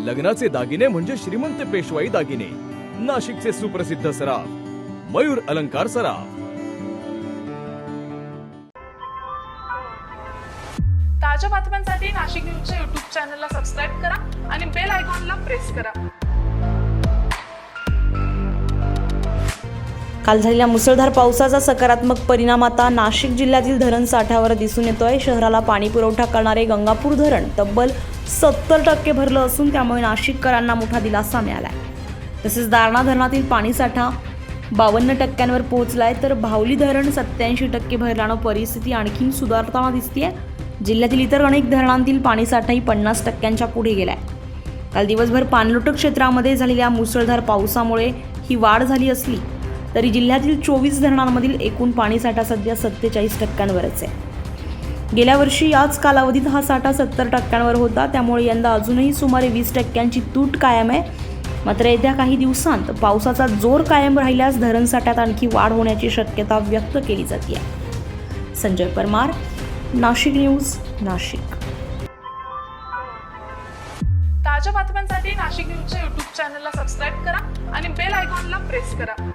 लग्नाचे दागिने म्हणजे श्रीमंत पेशवाई दागिने, नाशिकचे सुप्रसिद्ध सराफ मयूर अलंकार सराफ। ताज्या बातम्यांसाठी नाशिक न्यूजच्या YouTube चॅनलला सबस्क्राईब करा आणि बेल आयकॉनला प्रेस करा। काल झालेल्या मुसळधार पावसाचा सकारात्मक परिणाम आता नाशिक जिल्ह्यातील धरण साठ्यावर दिसून येतोय। शहराला पाणी पुरवठा करणारे गंगापूर धरण तब्बल 70% भरलं असून त्यामुळे नाशिककरांना मोठा दिलासा मिळालाय। तसेच दारणा धरणातील पाणीसाठा 52% पोहोचलाय, तर भावली धरण 87% भरल्यानं परिस्थिती आणखी सुधारताना दिसतेय। जिल्ह्यातील इतर अनेक धरणांतील पाणीसाठाही 50%च्या पुढे गेलाय। काल दिवसभर पाणलोट क्षेत्रामध्ये झालेल्या मुसळधार पावसामुळे ही वाढ झाली असली तरी जिल्ह्यातील 24 धरणांमधील एकूण पाणीसाठा सध्या 47%वरच आहे। गेल्या वर्षी याच कालावधीत हा साठा 70%वर होता, त्यामुळे यंदा अजूनही सुमारे 20%ची तूट कायम आहे। मात्र येत्या काही दिवसांत पावसाचा जोर कायम राहिल्यास धरण साठ्यात आणखी वाढ होण्याची शक्यता व्यक्त केली जाते। संजय परमार, नाशिक न्यूज, नाशिक। ताज्या बातम्यांसाठी नाशिक न्यूजच्या YouTube चॅनलला सबस्क्राईब करा आणि बेल आयकॉनला प्रेस करा।